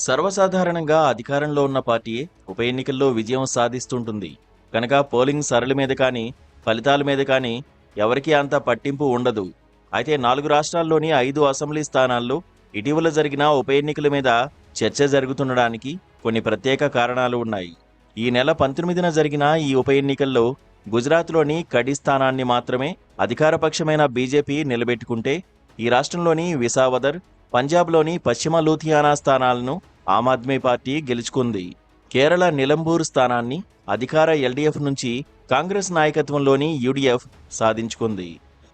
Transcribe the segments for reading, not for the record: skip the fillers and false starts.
సర్వసాధారణంగా అధికారంలో ఉన్న పార్టీ ఉప ఎన్నికల్లో విజయం సాధిస్తుంటుంది. కనుక పోలింగ్ సరళి మీద కానీ, ఫలితాల మీద కానీ ఎవరికీ అంత పట్టింపు ఉండదు. అయితే 4 రాష్ట్రాల్లోని 5 అసెంబ్లీ స్థానాల్లో ఇటీవల జరిగిన ఉప ఎన్నికల మీద చర్చ జరుగుతుండడానికి కొన్ని ప్రత్యేక కారణాలు ఉన్నాయి. ఈ నెల 19న జరిగిన ఈ ఉప ఎన్నికల్లో గుజరాత్లోని కడి స్థానాన్ని మాత్రమే అధికారపక్షమైన బీజేపీ నిలబెట్టుకుంటే, ఈ రాష్ట్రంలోని విసావదర్, పంజాబ్లోని పశ్చిమ లూథియానా స్థానాలను ఆమ్ ఆద్మీ పార్టీ గెలుచుకుంది. కేరళ నిలంబూర్ స్థానాన్ని అధికార ఎల్డీఎఫ్ నుంచి కాంగ్రెస్ నాయకత్వంలోని యూడీఎఫ్ సాధించుకుంది.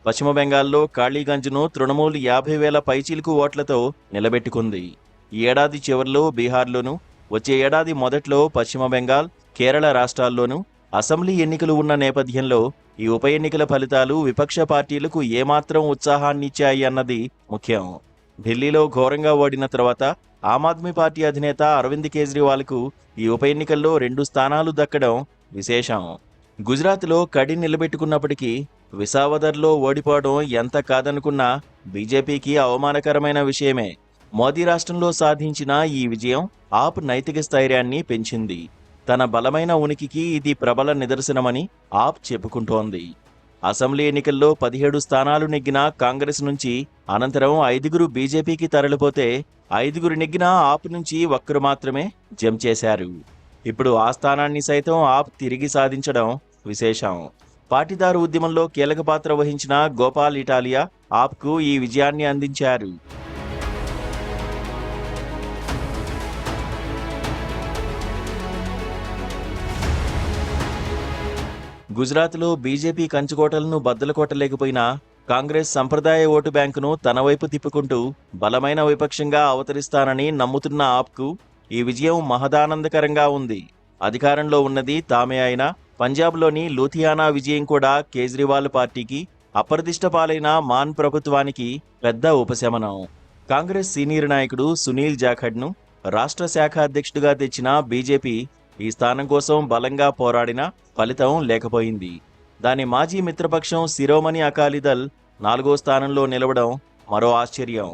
పశ్చిమ బెంగాల్లో కాళీగంజ్ను తృణమూల్ 50,000 పైచీలకు ఓట్లతో నిలబెట్టుకుంది. ఈ ఏడాది చివరిలో బీహార్లోనూ, వచ్చే ఏడాది మొదట్లో పశ్చిమ బెంగాల్, కేరళ రాష్ట్రాల్లోనూ అసెంబ్లీ ఎన్నికలు ఉన్న నేపథ్యంలో ఈ ఉప ఎన్నికల ఫలితాలు విపక్ష పార్టీలకు ఏమాత్రం ఉత్సాహాన్నిచ్చాయి అన్నది ముఖ్యం. ఢిల్లీలో ఘోరంగా ఓడిన తర్వాత ఆమ్ ఆద్మీ పార్టీ అధినేత అరవింద్ కేజ్రీవాల్కు ఈ ఉప ఎన్నికల్లో 2 స్థానాలు దక్కడం విశేషం. గుజరాత్లో కడి నిలబెట్టుకున్నప్పటికీ విసావదర్లో ఓడిపోవడం ఎంత కాదనుకున్నా బీజేపీకి అవమానకరమైన విషయమే. మోదీ రాష్ట్రంలో సాధించిన ఈ విజయం ఆప్ నైతిక స్థైర్యాన్ని పెంచింది. తన బలమైన ఉనికికి ఇది ప్రబల నిదర్శనమని ఆప్ చెప్పుకుంటోంది. అసెంబ్లీ ఎన్నికల్లో 17 స్థానాలు నెగ్గిన కాంగ్రెస్ నుంచి అనంతరం 5 బీజేపీకి తరలిపోతే, 5 నెగ్గిన ఆప్ నుంచి 1 మాత్రమే జంప్ చేశారు. ఇప్పుడు ఆ స్థానాన్ని సైతం ఆప్ తిరిగి సాధించడం విశేషం. పాటీదారు ఉద్యమంలో కీలక పాత్ర వహించిన గోపాల్ ఇటాలియా ఆప్కు ఈ విజయాన్ని అందించారు. గుజరాత్లో బీజేపీ కంచుకోటలను బద్దలు కొట్టలేకపోయినా కాంగ్రెస్ సంప్రదాయ ఓటు బ్యాంకును తన వైపు తిప్పుకుంటూ బలమైన విపక్షంగా అవతరిస్తానని నమ్ముతున్న ఆప్కు ఈ విజయం మహదానందకరంగా ఉంది. అధికారంలో ఉన్నది తామే అయినా పంజాబ్లోని లూథియానా విజయం కూడా కేజ్రీవాల్ పార్టీకి, అప్రతిష్ట పాలైన మాన్ ప్రభుత్వానికి పెద్ద ఉపశమనం. కాంగ్రెస్ సీనియర్ నాయకుడు సునీల్ జాఖడ్ను రాష్ట్ర శాఖ అధ్యక్షుడిగా తెచ్చిన బీజేపీ ఈ స్థానం కోసం బలంగా పోరాడినా ఫలితం లేకపోయింది. దాని మాజీ మిత్రపక్షం శిరోమణి అకాలీదళ్ 4వ స్థానంలో నిలవడం మరో ఆశ్చర్యం.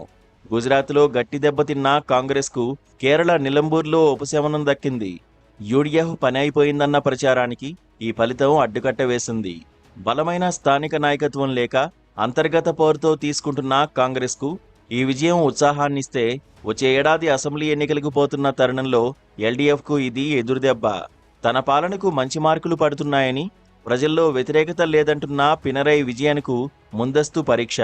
గుజరాత్లో గట్టి దెబ్బతిన్న కాంగ్రెస్కు కేరళ నిలంబూర్లో ఉపశమనం దక్కింది. యూడీఎఫ్ పని అయిపోయిందన్న ప్రచారానికి ఈ ఫలితం అడ్డుకట్ట వేసింది. బలమైన స్థానిక నాయకత్వం లేక అంతర్గత పోరుతో తీసుకుంటున్న కాంగ్రెస్కు ఈ విజయం ఉత్సాహాన్నిస్తే, వచ్చే ఏడాది అసెంబ్లీ ఎన్నికలకు పోతున్న తరుణంలో ఎల్డీఎఫ్కు ఇది ఎదురుదెబ్బ. తన పాలనకు మంచి మార్కులు పడుతున్నాయని, ప్రజల్లో వ్యతిరేకత లేదంటున్న పినరై విజయన్కు ముందస్తు పరీక్ష.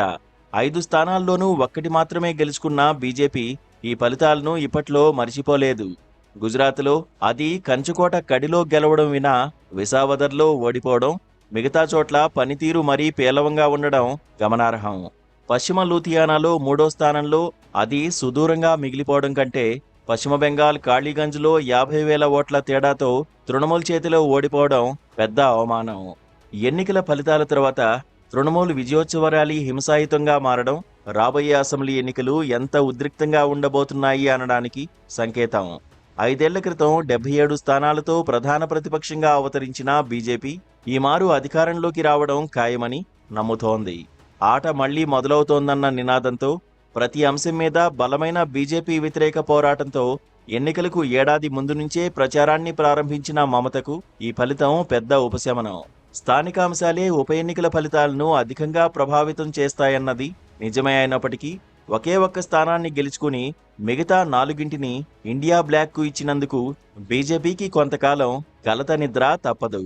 5 స్థానాల్లోనూ 1 మాత్రమే గెలుచుకున్న బీజేపీ ఈ ఫలితాలను ఇప్పట్లో మరిచిపోలేదు. గుజరాత్లో అది కంచుకోట కడిలో గెలవడం వినా విసావదర్లో ఓడిపోవడం, మిగతా చోట్ల పనితీరు మరీ పేలవంగా ఉండడం గమనార్హం. పశ్చిమ లూథియానాలో 3వ స్థానంలో అది సుదూరంగా మిగిలిపోవడం కంటే, పశ్చిమ బెంగాల్ కాళీగంజ్లో 50,000 ఓట్ల తేడాతో తృణమూల్ చేతిలో ఓడిపోవడం పెద్ద అవమానం. ఎన్నికల ఫలితాల తర్వాత తృణమూల్ విజయోత్సవ ర్యాలీ హింసాయుతంగా మారడం రాబోయే అసెంబ్లీ ఎన్నికలు ఎంత ఉద్రిక్తంగా ఉండబోతున్నాయి అనడానికి సంకేతం. 5 ఏళ్ల క్రితం 77 స్థానాలతో ప్రధాన ప్రతిపక్షంగా అవతరించిన బీజేపీ ఈ మారు అధికారంలోకి రావడం ఖాయమని నమ్ముతోంది. ఆట మళ్లీ మొదలవుతోందన్న నినాదంతో, ప్రతి అంశం మీద బలమైన బీజేపీ వ్యతిరేక పోరాటంతో ఎన్నికలకు ఏడాది ముందు నుంచే ప్రచారాన్ని ప్రారంభించిన మమతకు ఈ ఫలితం పెద్ద ఉపశమనం. స్థానిక అంశాలే ఉప ఎన్నికల ఫలితాలను అధికంగా ప్రభావితం చేస్తాయన్నది నిజమే అయినప్పటికీ, ఒకే ఒక్క స్థానాన్ని గెలుచుకుని మిగతా 4ని ఇండియా బ్లాక్కు ఇచ్చినందుకు బీజేపీకి కొంతకాలం కలత నిద్ర తప్పదు.